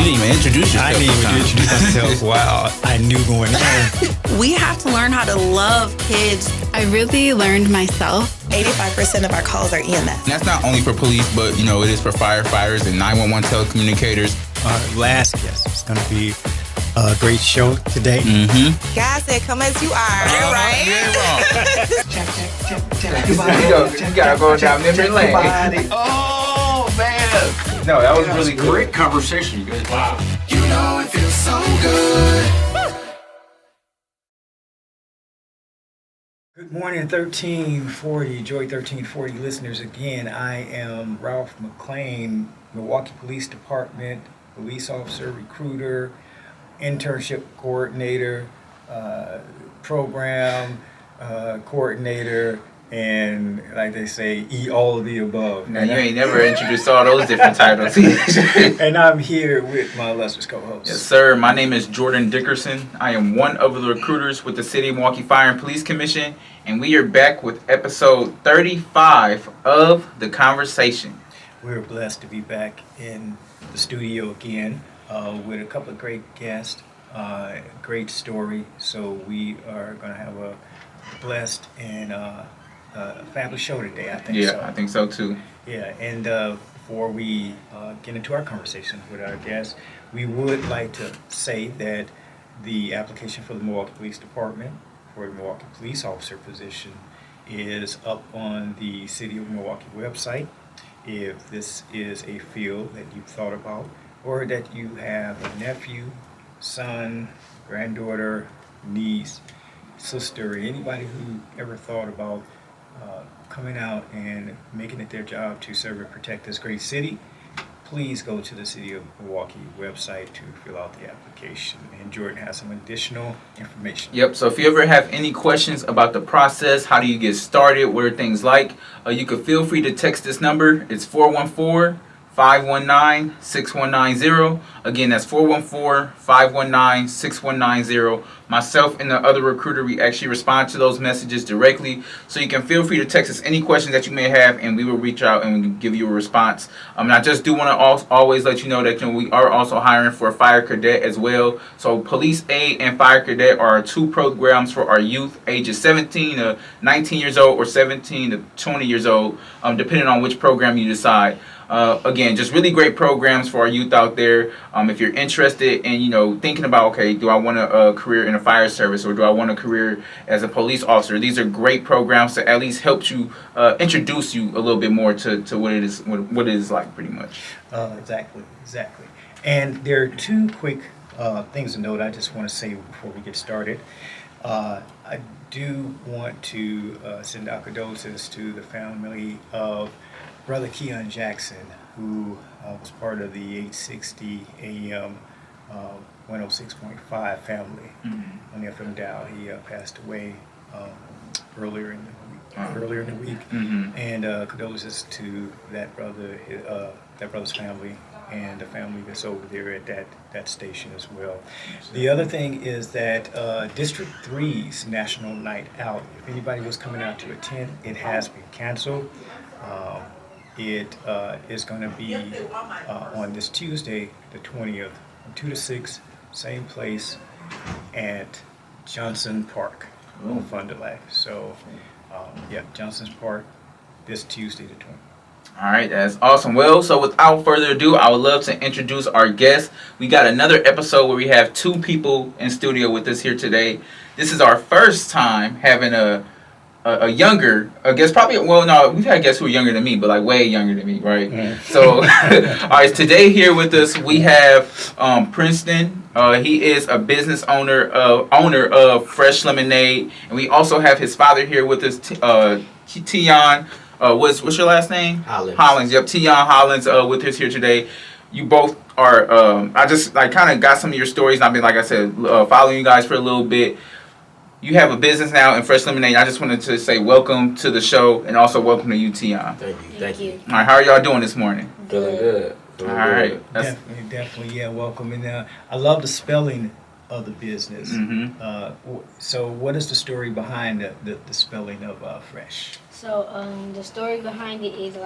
didn't even introduce yourself. I didn't even introduce myself. Wow, I knew going in. We have to learn how to love kids. I really learned myself. 85% of our calls are EMS. And that's not only for police, but, you know, it is for firefighters and 911 telecommunicators. Our last guest is going to be a great show today. Mm-hmm. God said, come as you are, right? You gotta go down memory lane. Oh, man. No, that was really cool. Great conversation, you guys. Wow. You know it feels so good. Good morning, 1340, Joy 1340 listeners. Again, I am Ralph McClain, Milwaukee Police Department, police officer, recruiter, internship coordinator, program coordinator, and like they say, all of the above. Now, you ain't never introduced all those different titles. And I'm here with my illustrious co-host. Yes, sir. My name is Jordan Dickerson. I am one of the recruiters with the City of Milwaukee Fire and Police Commission, and we are back with episode 35 of The Conversation. We're blessed to be back in the studio again with a couple of great guests, great story. So we are going to have a blessed and fabulous show today, I think. Yeah, so. I think so too. Yeah, and before we get into our conversation with our guests, we would like to say that the application for the Milwaukee Police Department for the Milwaukee Police Officer position is up on the City of Milwaukee website. If this is a field that you've thought about, or that you have a nephew, son, granddaughter, niece, sister, anybody who ever thought about coming out and making it their job to serve and protect this great city, please go to the City of Milwaukee website to fill out the application. And Jordan has some additional information. Yep, so if you ever have any questions about the process, how do you get started, what are things like, you could feel free to text this number. It's 414-519-6190. Again, that's 414-519-6190. Myself and the other recruiter, we actually respond to those messages directly. So you can feel free to text us any questions that you may have, and we will reach out and we can give you a response. And I just do want to always let you know that we are also hiring for a fire cadet as well. So police aid and fire cadet are our two programs for our youth, ages 17 to 19 years old or 17 to 20 years old, depending on which program you decide. Again, just really great programs for our youth out there. If you're interested in, thinking about, okay, do I want a career in a fire service or do I want a career as a police officer? These are great programs to at least help you, introduce you a little bit more to what it is like, pretty much. Exactly. And there are two quick things to note I just want to say before we get started. I do want to send out condolences to the family of Brother Teon Jackson, who was part of the 860 AM 106.5 family on the FM dial. He passed away earlier in the week. And condolences to that brother, that brother's family, and the family that's over there at that station as well. The other thing is that District 3's National Night Out, if anybody was coming out to attend, it has been canceled. It is going to be on this Tuesday, the 20th, from 2 to 6, same place at Johnson Park on Fund of Life. So, Johnson's Park, this Tuesday, the 20th. All right, that's awesome. Well, so without further ado, I would love to introduce our guest. We got another episode where we have two people in studio with us here today. This is our first time having a younger, I guess probably, well, no, we've had guests who are younger than me, but like way younger than me, right? Mm. So, all right, today here with us, we have Princeton. He is a business owner of Phresh Lemonade. And we also have his father here with us, Teon. What's your last name? Hollins. Yep, Teon Hollins with us here today. You both are, I just like kind of got some of your stories, and I've been, like I said, following you guys for a little bit. You have a business now in Phresh Lemonade. I just wanted to say welcome to the show and also welcome to you, Teon. Thank you. All right, how are y'all doing this morning? Feeling good. All right. Definitely, yeah, welcome. And I love the spelling of the business. So what is the story behind the spelling of Phresh? So the story behind it is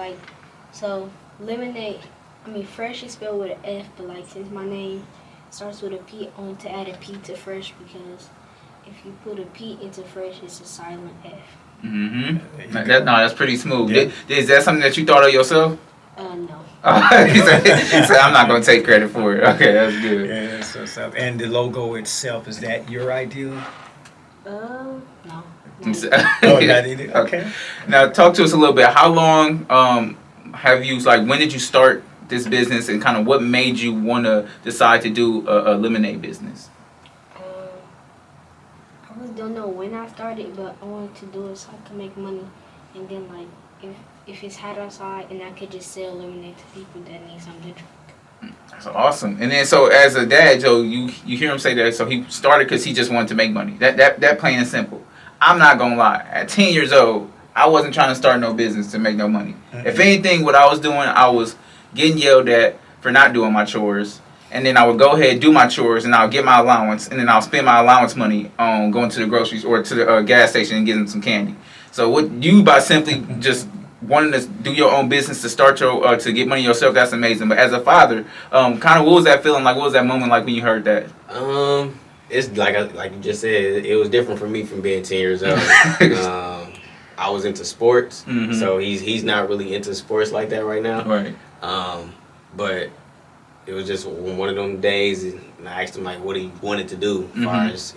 lemonade I mean, Phresh is spelled with an F, but like since my name starts with a P, I want to add a P to Phresh because if you put a P into Phresh, it's a silent F. Mm-hmm. That's pretty smooth. Yeah. Is that something that you thought of yourself? No. He said, I'm not gonna take credit for it. Okay, that's good. Yeah, so. And the logo itself, is that your ideal? No. Oh, not either. Okay. Now, talk to us a little bit. How long have you, like, when did you start this business and kind of what made you want to decide to do a lemonade business? I really don't know when I started, but I wanted to do it so I could make money. And then, like, if it's hot outside and I could just sell lemonade to people that need something to drink. That's awesome. And then, so as a dad, Joe, you hear him say that, so he started because he just wanted to make money. That plain and simple. I'm not gonna lie. At 10 years old, I wasn't trying to start no business to make no money. Mm-hmm. If anything, what I was doing, I was getting yelled at for not doing my chores. And then I would go ahead and do my chores, and I'll get my allowance, and then I'll spend my allowance money on going to the groceries or to the gas station and getting some candy. So what you, by simply just wanting to do your own business to start your to get money yourself, that's amazing. But as a father, kind of what was that feeling like? What was that moment like when you heard that? It's like you just said, it was different for me from being 10 years old. I was into sports, so he's not really into sports like that right now. Right. But it was just one of them days, and I asked him like what he wanted to do as far as,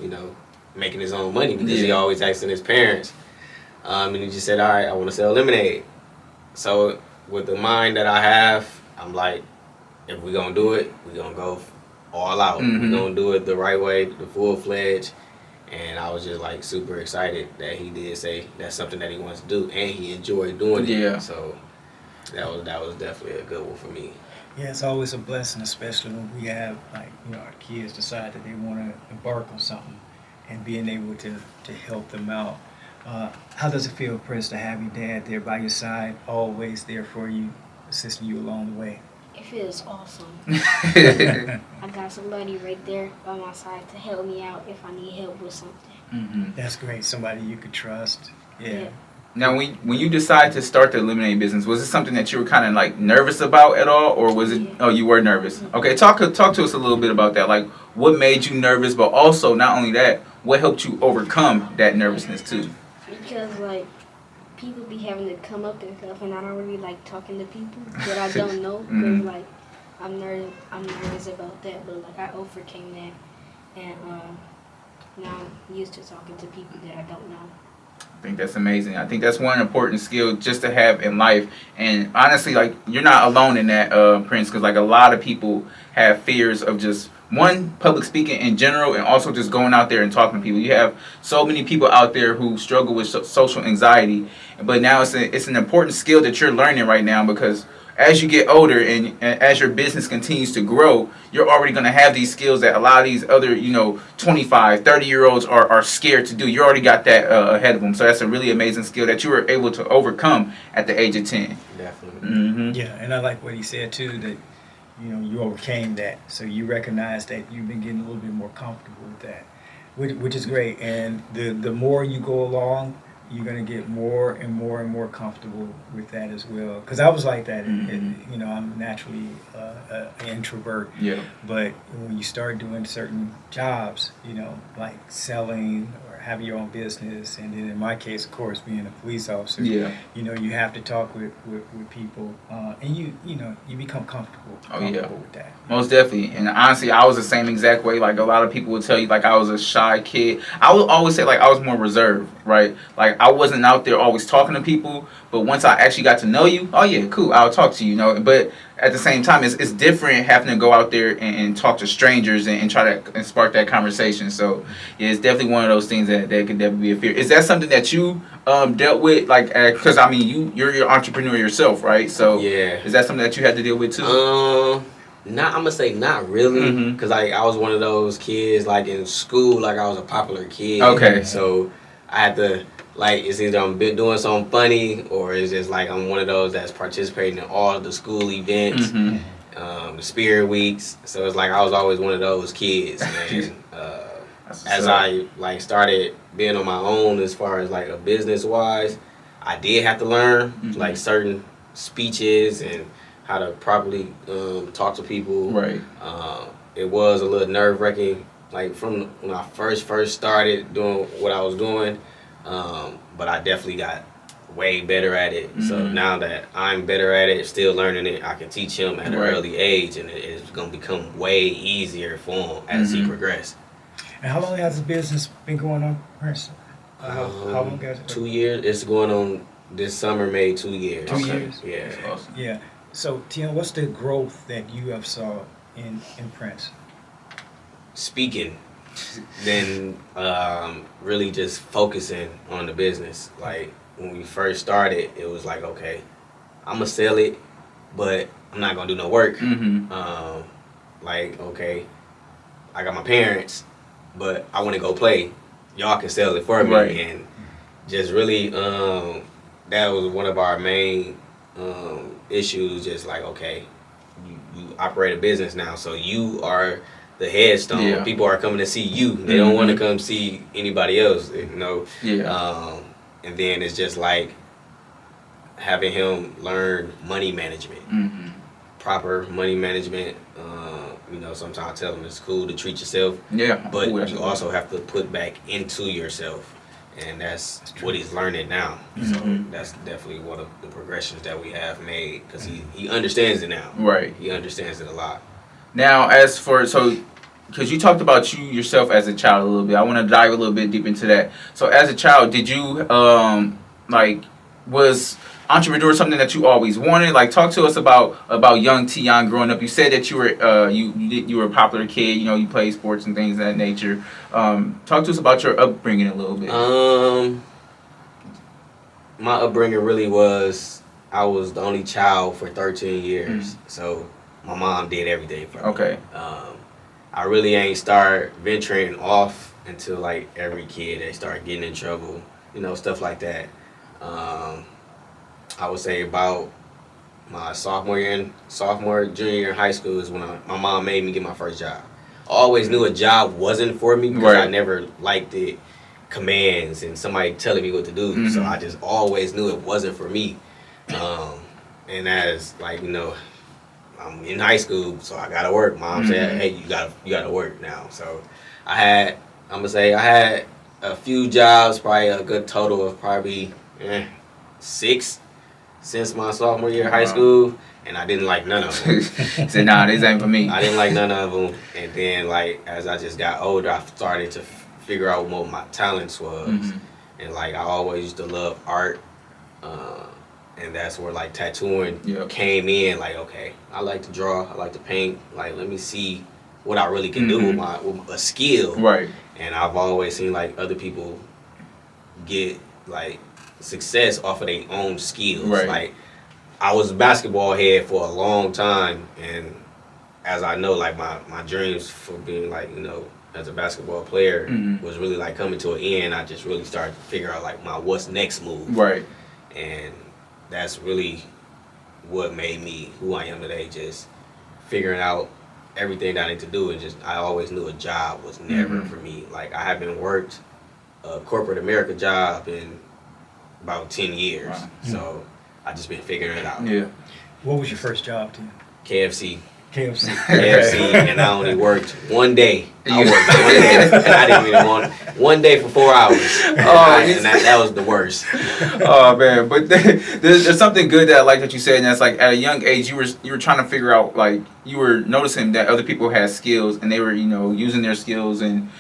making his own money, because he always asking his parents. And he just said, all right, I want to sell lemonade. So with the mind that I have, I'm like, if we're going to do it, we're going to go all out. We're going to do it the right way, the full-fledged. And I was just like super excited that he did say that's something that he wants to do, and he enjoyed doing it. Yeah. So that was definitely a good one for me. Yeah, it's always a blessing, especially when we have, like, our kids decide that they want to embark on something and being able to help them out. How does it feel, Prince, to have your dad there by your side, always there for you, assisting you along the way? It feels awesome. I got somebody right there by my side to help me out if I need help with something. That's great. Somebody you could trust. Yeah. Now, when you decided to start the lemonade business, was it something that you were kind of like nervous about at all, or was it? Yeah. Oh, you were nervous. Okay, talk to us a little bit about that. Like, what made you nervous, but also not only that, what helped you overcome that nervousness too? Because like people be having to come up and stuff, and I don't really like talking to people that I don't know. Because like I'm nervous about that, but like I overcame that, and now I'm used to talking to people that I don't know. I think that's amazing. I think that's one important skill just to have in life. And honestly, like, you're not alone in that, Prince, because like a lot of people have fears of just public speaking in general, and also just going out there and talking to people. You have so many people out there who struggle with social anxiety, but now it's an important skill that you're learning right now, because as you get older and as your business continues to grow, you're already going to have these skills that a lot of these other, 25, 30-year-olds are scared to do. You already got that ahead of them. So that's a really amazing skill that you were able to overcome at the age of 10. Definitely. Yeah, and I like what he said, too, that, you overcame that. So you recognize that you've been getting a little bit more comfortable with that, which is great. And the more you go along, you're going to get more and more and more comfortable with that as well. Because I was like that. And, I'm naturally an introvert. Yeah. But when you start doing certain jobs, like selling or having your own business, and then in my case, of course, being a police officer, yeah. You have to talk with people, and you become comfortable with that. Most definitely. And honestly, I was the same exact way. Like, a lot of people would tell you, like, I was a shy kid. I would always say, like, I was more reserved, right? Like, I wasn't out there always talking to people, but once I actually got to know you, oh yeah, cool, I'll talk to you, But at the same time, it's different having to go out there and talk to strangers and try to spark that conversation. So yeah, it's definitely one of those things that could definitely be a fear. Is that something that you dealt with, like, because I mean you're your entrepreneur yourself, right? So yeah, is that something that you had to deal with too? I'm gonna say not really, because like I was one of those kids, like in school, like I was a popular kid. Okay. So I had to, like, it's either I'm doing something funny, or it's just like I'm one of those that's participating in all the school events, the spirit weeks. So it's like I was always one of those kids. And as I like started being on my own as far as like a business wise, I did have to learn like certain speeches and how to properly talk to people. Right. It was a little nerve-wracking, like from when I first started doing what I was doing, but I definitely got way better at it. So now that I'm better at it, still learning it, I can teach him at an early age, and it's going to become way easier for him as he progresses. And how long has this business been going on, Princeton? How long has it? 2 years. It's going on this summer, made 2 years. 2 years? Yeah. That's awesome. Yeah. So, Teon, what's the growth that you have saw in Princeton? Speaking, then really just focusing on the business. Like when we first started, it was like, okay, I'm gonna sell it, but I'm not gonna do no work. Like, okay, I got my parents, but I want to go play. Y'all can sell it for me, Right. and just really, that was one of our main issues. Just like, okay, you operate a business now, so you are the headstone. Yeah. People are coming to see you. They don't want to come see anybody else, you know. Yeah. And then it's just like having him learn money management, proper money management. You know, sometimes I tell him it's cool to treat yourself, Yeah. but Ooh, that's you awesome. also have to put back into yourself, and that's what he's learning now. So that's definitely one of the progressions that we have made, because he understands it now. Right. He understands it a lot. Now, as for because you talked about you yourself as a child a little bit, I want to dive a little bit deep into that. So, as a child, did you was entrepreneur something that you always wanted? Like, talk to us about young Teon growing up. You said that you were you were a popular kid. You know, you played sports and things of that nature. Talk to us about your upbringing a little bit. My upbringing really was, I was the only child for 13 years, so my mom did everything for me. Okay. I really ain't start venturing off until like every kid, they start getting in trouble, you know, stuff like that. I would say about my sophomore, junior year in high school is when my mom made me get my first job. I always knew a job wasn't for me because I never liked it, commands and somebody telling me what to do. So I just always knew it wasn't for me. And as like, you know, I'm in high school, so I gotta work. Mom said, "Hey, you gotta work now." So I had a few jobs, probably a good total of probably 6 since my sophomore year of high school, and I didn't like none of them. Said, nah, this ain't for me. I didn't like none of them. And then, like, as I just got older, I started to figure out what my talents was. And like, I always used to love art. And that's where like tattooing came in. Like, okay, I like to draw, I like to paint. Like, let me see what I really can do with a skill. Right. And I've always seen like other people get like success off of their own skills. Right. Like, I was a basketball head for a long time, and as I know, like my dreams for being like, you know, as a basketball player was really like coming to an end. I just really started to figure out like my what's next move. Right. And that's really what made me who I am today, just figuring out everything that I need to do. And just, I always knew a job was never for me. Like, I haven't worked a corporate America job in about 10 years. Wow. So I just been figuring it out. Yeah. What was your first job, Teon? KFC. KFC. And I only worked one day. I worked one day, and I didn't even want 1 day for 4 hours. And that was the worst. Oh man, but there's something good that I like that you said, and that's like at a young age you were trying to figure out, like, you were noticing that other people had skills and they were, you know, using their skills and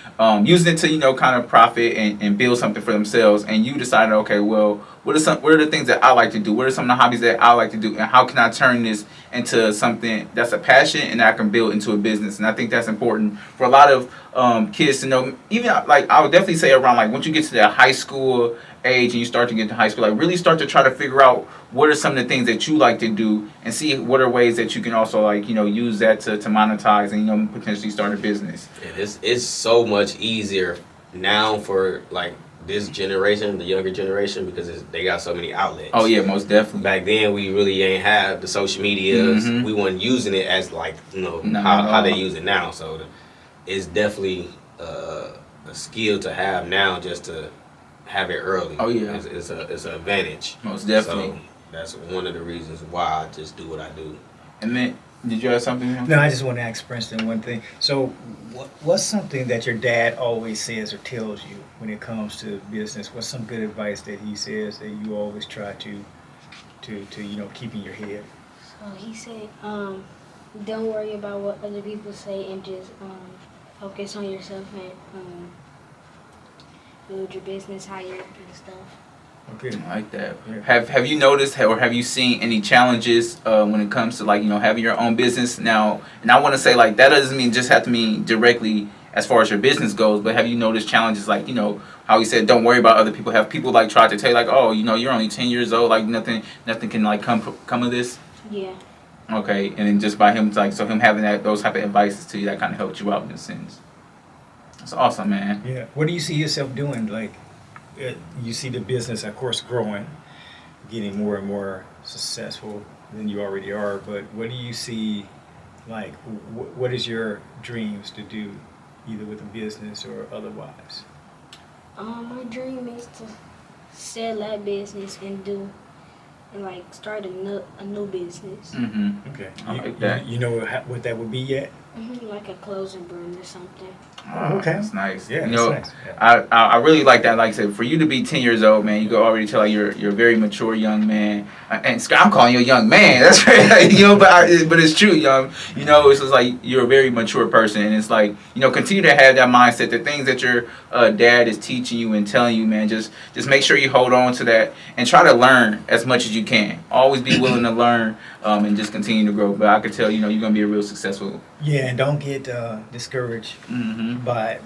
using it to, you know, kind of profit and build something for themselves, and you decided, okay, well, what are the things that I like to do? What are some of the hobbies that I like to do, and how can I turn this into something that's a passion and that I can build into a business? And I think that's important for a lot of kids to know. Even like, I would definitely say around like once you get to that high school age and you start to get to high school, like really start to try to figure out what are some of the things that you like to do, and see what are ways that you can also, like, you know, use that to monetize and, you know, potentially start a business. And it's so much easier now for like this generation, the younger generation, because they got so many outlets. Oh yeah, most definitely. Back then, we really ain't have the social medias. We weren't using it as like, you know, how they use it now. So it's definitely a skill to have now, just to have it early. Oh yeah, it's an advantage. Most definitely. So that's one of the reasons why I just do what I do. And then, did you have something? No, I just want to ask Princeton one thing. So, what's something that your dad always says or tells you when it comes to business? What's some good advice that he says that you always try to keep in your head? So he said, don't worry about what other people say and just focus on yourself and build your business higher and stuff. Okay. I like that. Yeah. Have you noticed or have you seen any challenges when it comes to like having your own business now? And I want to say like that doesn't mean just have to mean directly as far as your business goes, but have you noticed challenges like how he said don't worry about other people? Have people like tried to tell you like, oh, you're only 10 years old, like nothing can like come of this? Yeah. Okay, and then just by him him having those type of advices to you, that kind of helped you out in a sense. That's awesome, man. Yeah. What do you see yourself doing? Like, you see the business, of course, growing, getting more and more successful than you already are. But what do you see? Like, what is your dreams to do, either with a business or otherwise? My dream is to sell that business and like start a new business. Mm-hmm. Okay. I like that. You know what that would be yet? Like a clothing brand or something. Oh, okay. That's nice. Yeah, that's nice. Yeah. I really like that. Like I said, for you to be 10 years old, man, you can already tell like you're a very mature young man. And Scott, I'm calling you a young man. That's right. But it's true, young. It's just like you're a very mature person, and it's like continue to have that mindset. The things that your dad is teaching you and telling you, man, just make sure you hold on to that and try to learn as much as you can. Always be willing to learn and just continue to grow. But I could tell you're gonna be a real successful. Yeah, and don't get discouraged Mm-hmm. by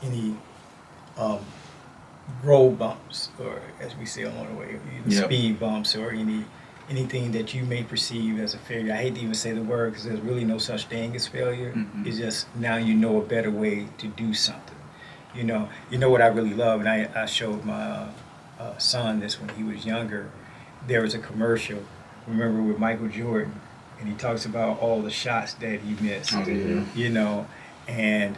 any road bumps, or as we say along the way, Yep. speed bumps, or anything that you may perceive as a failure. I hate to even say the word because there's really no such thing as failure. Mhm. It's just now you know a better way to do something. You know what I really love, and I showed my son this when he was younger. There was a commercial, remember, with Michael Jordan, and he talks about all the shots that he missed. Oh, yeah. And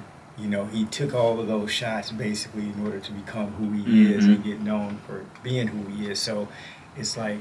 he took all of those shots basically in order to become who he is and get known for being who he is. So it's like,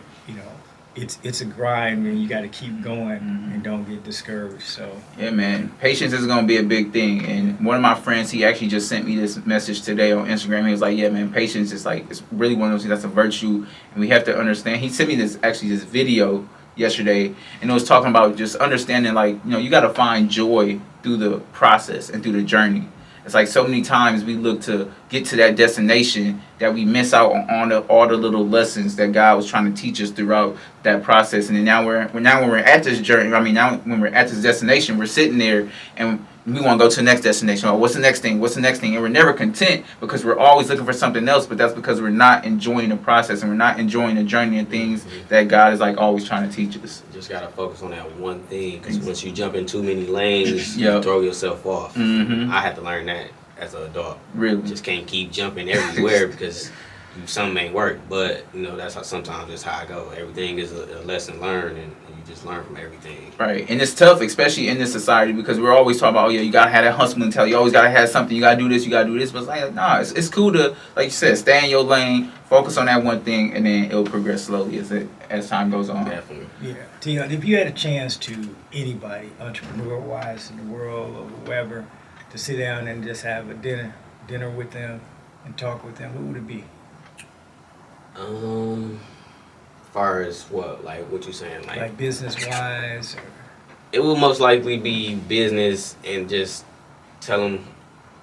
it's a grind, and you got to keep going and don't get discouraged. So Yeah, man. Patience is going to be a big thing. And one of my friends, he actually just sent me this message today on Instagram. He was like, yeah, man, patience is like, it's really one of those things that's a virtue. And we have to understand. He sent me this video yesterday, and it was talking about just understanding, like, you got to find joy through the process and through the journey. It's like so many times we look to get to that destination that we miss out on all the little lessons that God was trying to teach us throughout that process. And then now when we're at this journey, when we're at this destination, we're sitting there and we want to go to the next destination. Oh, what's the next thing? And we're never content because we're always looking for something else. But that's because we're not enjoying the process and we're not enjoying the journey and things that God is like always trying to teach us. You just gotta focus on that one thing, because once you jump in too many lanes, Yep. you throw yourself off. Mhm. I had to learn that as an adult. Really. Just can't keep jumping everywhere because something ain't work. But that's how sometimes that's how I go. Everything is a lesson learned, and you just learn from everything. Right, and it's tough, especially in this society, because we're always talking about, you gotta have that hustle mentality. You always gotta have something. You gotta do this. But it's like, nah, it's cool to, like you said, stay in your lane, focus on that one thing, and then it'll progress slowly as time goes on. Definitely. yeah, Teon, if you had a chance to anybody, entrepreneur-wise in the world or whoever, to sit down and just have a dinner with them and talk with them, who would it be? Far as what, like what you saying, Like business-wise, or it will most likely be business, and just tell them,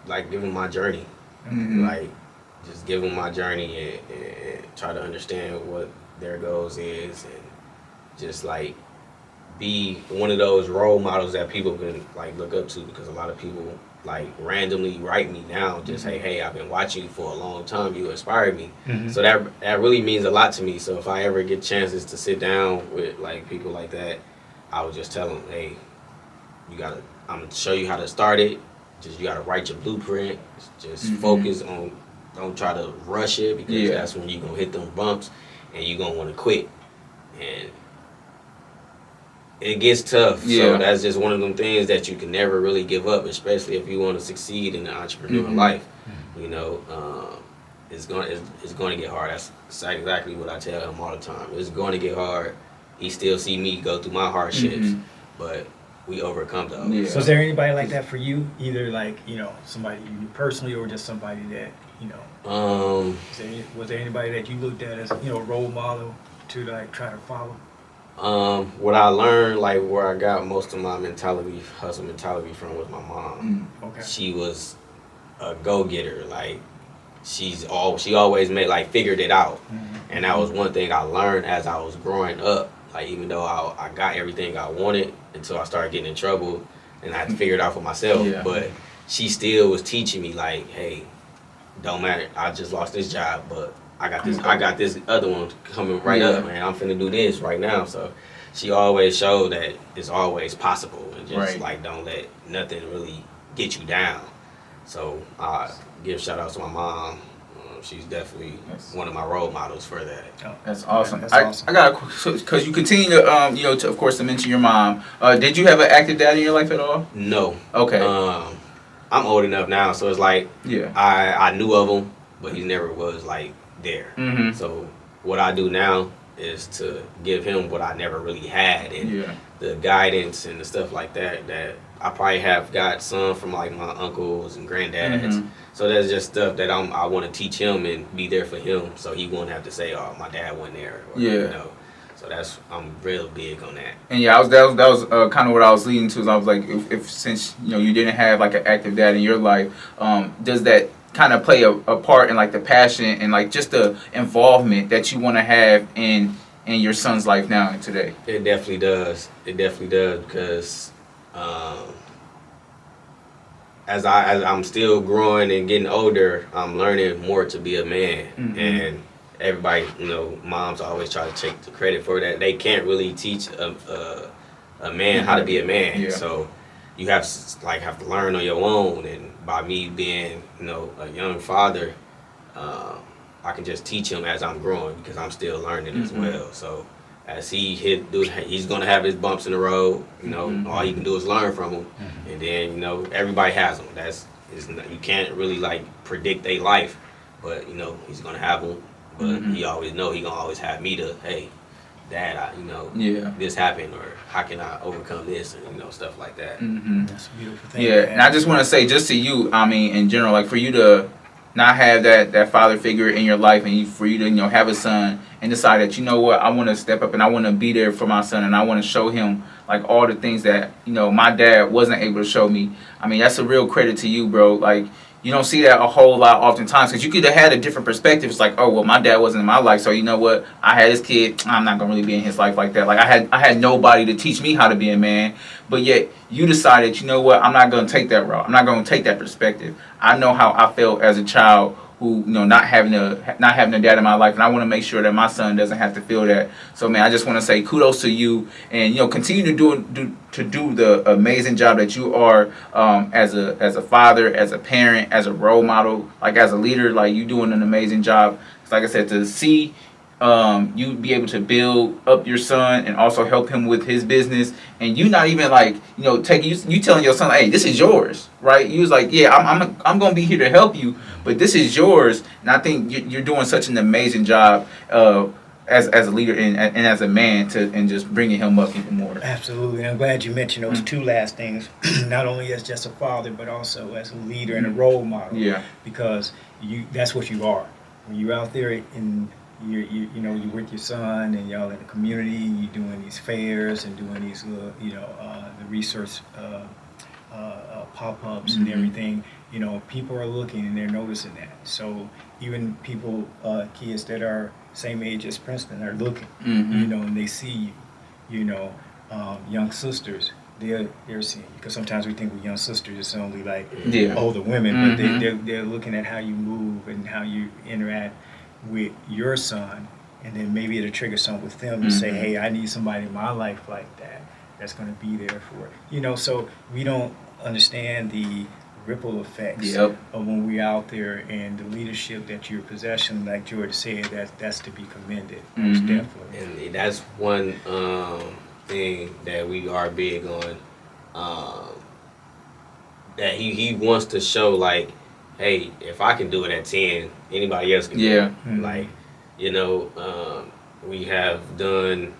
like, give them my journey. Mhm. Like, just give them my journey and try to understand what their goals is, and just like be one of those role models that people can like look up to, because a lot of people like randomly write me now, just hey, I've been watching you for a long time, you inspired me. So that really means a lot to me. So if I ever get chances to sit down with like people like that, I would just tell them, hey, I'm gonna show you how to start it. Just you gotta write your blueprint. Just focus on, don't try to rush it, because that's when you're gonna hit them bumps and you're gonna want to quit. And it gets tough. So that's just one of them things that you can never really give up, especially if you want to succeed in the entrepreneur life. It's going to get hard. That's exactly what I tell him all the time. It's going to get hard, he still see me go through my hardships, but we overcome those. Yeah. So is there anybody like that for you? Either like, somebody you personally or just somebody that, was there anybody that you looked at as, a role model to like try to follow? What I learned, like where I got most of my hustle mentality from was my mom. Okay. She was a go-getter. Like she always figured it out. And that was one thing I learned as I was growing up. Like even though I got everything I wanted until I started getting in trouble and I had to figure it out for myself. Yeah. But she still was teaching me like, hey, don't matter. I just lost this job, but I got this other one coming right up, man. I'm finna do this right now. So she always showed that it's always possible and just don't let nothing really get you down. So I give shout outs to my mom. She's definitely one of my role models for that. Oh, That's awesome. That's awesome. I got because you continue to of course to mention your mom. Did you have an active dad in your life at all? No. Okay. I'm old enough now, so it's like I knew of him, but he never was like there. So what I do now is to give him what I never really had, and the guidance and the stuff like that that I probably have got some from like my uncles and granddads. So that's just stuff that I want to teach him and be there for him, so he won't have to say, "Oh, my dad wasn't there." Or, So I'm real big on that. And that was kind of what I was leading to. Is I was like, if since you didn't have like an active dad in your life, does that kind of play a part in like the passion and like just the involvement that you want to have in your son's life now and today? It definitely does. It definitely does because as I'm still growing and getting older, I'm learning more to be a man. And everybody, moms always try to take the credit for that. They can't really teach a man how to be a man. Yeah. So you have to learn on your own. And by me being, a young father, I can just teach him as I'm growing because I'm still learning as well. So as he's gonna have his bumps in the road. All he can do is learn from them. And then everybody has them. You can't really predict their life, but he's gonna have them. But he always he gonna always have me to, hey, Dad, this happened, or how can I overcome this, and stuff like that. That's a beautiful thing. Yeah, and I just want to say, just to you, I mean, in general, like for you to not have that father figure in your life, and for you to have a son and decide that I want to step up and I want to be there for my son and I want to show him like all the things that my dad wasn't able to show me. I mean, that's a real credit to you, bro. Like, you don't see that a whole lot oftentimes because you could have had a different perspective. It's like, oh, well, my dad wasn't in my life, so you know what? I had this kid. I'm not gonna really be in his life like that. Like I had nobody to teach me how to be a man, but yet you decided, you know what? I'm not gonna take that route. I'm not gonna take that perspective. I know how I felt as a child who, not having a dad in my life, and I want to make sure that my son doesn't have to feel that. So, man, I just want to say kudos to you, and continue to do the amazing job that you are as a father, as a parent, as a role model, like as a leader. Like you doing an amazing job. Like I said, to see you be able to build up your son and also help him with his business, and you not even you telling your son, hey, this is yours, right? You was like, yeah, I'm gonna be here to help you, but this is yours. And I think you're doing such an amazing job as a leader and as a man and just bringing him up even more. Absolutely. And I'm glad you mentioned those two last things, not only as just a father, but also as a leader and a role model. Yeah. Because that's what you are. When you're out there in you're with your son and y'all in the community, you're doing these fairs and doing these the research pop-ups and everything. People are looking and they're noticing that. So even kids that are same age as Princeton are looking, and they see you, young sisters. They're seeing, because sometimes we think with young sisters it's only like older women, but they're looking at how you move and how you interact with your son, and then maybe it'll trigger something with them to say, hey, I need somebody in my life like that that's going to be there for so we don't understand the ripple effects of when we're out there, and the leadership that you're possessing, like George said, that's to be commended. Most definitely. And that's one thing that we are big on, that he wants to show, like, hey, if I can do it at 10, anybody else can do it. Like, we have done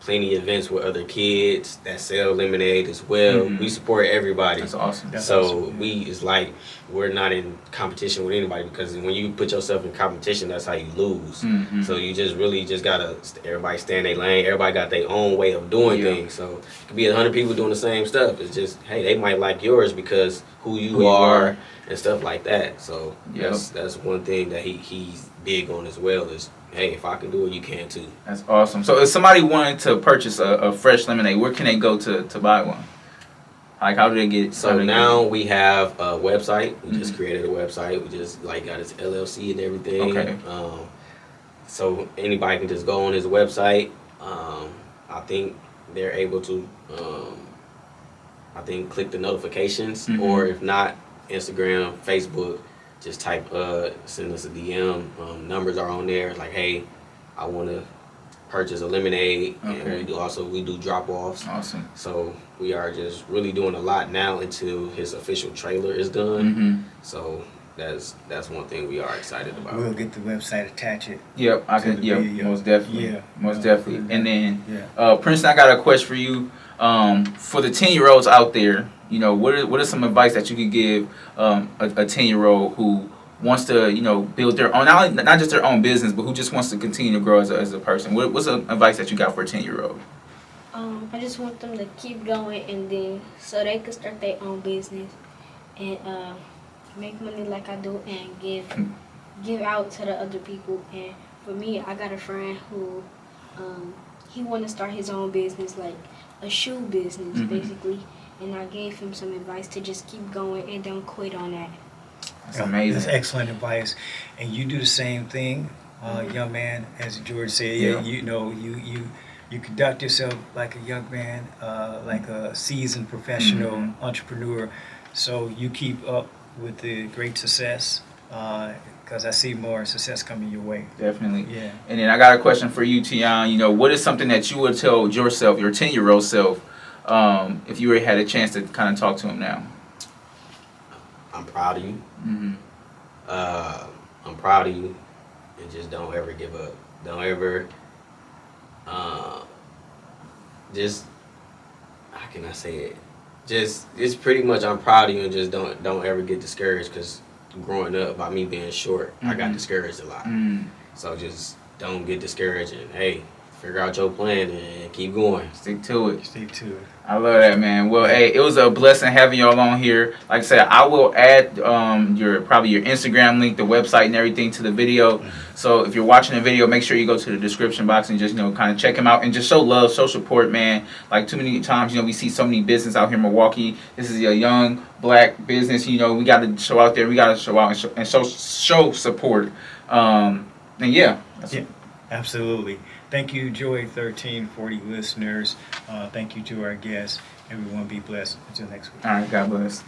plenty of events with other kids that sell lemonade as well. Mhm. We support everybody. That's awesome. That's So awesome, yeah. it's like we're not in competition with anybody, because when you put yourself in competition, that's how you lose. Mhm. So you just really just gotta everybody stay in their lane. Everybody got their own way of doing Yeah. things. So it could be 100 people doing the same stuff. It's just, hey, they might like yours because who you Who you are are. and stuff like that. So Yep. that's one thing that he's big on as well, is, hey, if I can do it, you can too. That's awesome. So if somebody wanted to purchase a fresh lemonade, where can they go to buy one? Like, how do they get? how So do they now we have a website. We just Mhm. created a website. We just like got its LLC and everything. Okay. So anybody can just go on his website. I think they're able to. I think click the notifications, Mhm. or if not, Instagram, Facebook. Just type, send us a DM. Numbers are on there. Like, hey, I want to purchase a lemonade, Okay. and we do drop offs. Awesome. So we are just really doing a lot now until his official trailer is done. Mm-hmm. So that's one thing we are excited about. We'll get the website, attach it. Yep, I To can. the Yep, video. most definitely. Yeah. Most No, definitely. And then, Yeah. Princeton, I got a question for you. For the 10-year-olds out there, you know, what are some advice that you could give a 10-year-old who wants to, you know, build their own, not just their own business, but who just wants to continue to grow as a person? What's some advice that you got for a 10-year-old? I just want them to keep going, and then so they could start their own business and make money like I do, and give out to the other people. And for me, I got a friend who he want to start his own business, like a shoe business, Mhm. basically. And I gave him some advice to just keep going and don't quit on that. That's Yeah, amazing. That's excellent advice, and you do the same thing, young man. As George said, Yeah. you know, you conduct yourself like a young man, like a seasoned professional Mhm. entrepreneur. So you keep up with the great success, because I see more success coming your way. Definitely. Yeah. And then I got a question for you, Teon. You know, what is something that you would tell yourself, your 10-year-old self, if you had a chance to kind of talk to him now? I'm proud of you. Mm-hmm. I'm proud of you, and just don't ever give up. Don't ever, just, how can I say it? Just, it's pretty much, I'm proud of you, and just don't ever get discouraged, because growing up, by me being short, I got Mhm. discouraged a lot. Mm. So just don't get discouraged, and hey, figure out your plan and keep going. Stick to it. Stay tuned. I love that, man. Well, hey, it was a blessing having y'all on here. Like I said, I will add your Instagram link, the website, and everything to the video. So if you're watching the video, make sure you go to the description box and just, you know, kind of check him out and just show love, show support, man. Like, too many times, you know, we see so many business out here in Milwaukee. This is a young black business. You know, we got to show out there. We got to show out and show support. And yeah, that's Yeah, absolutely. Thank you, Joy 1340 listeners. Thank you to our guests. Everyone be blessed. Until next week. all right. God bless.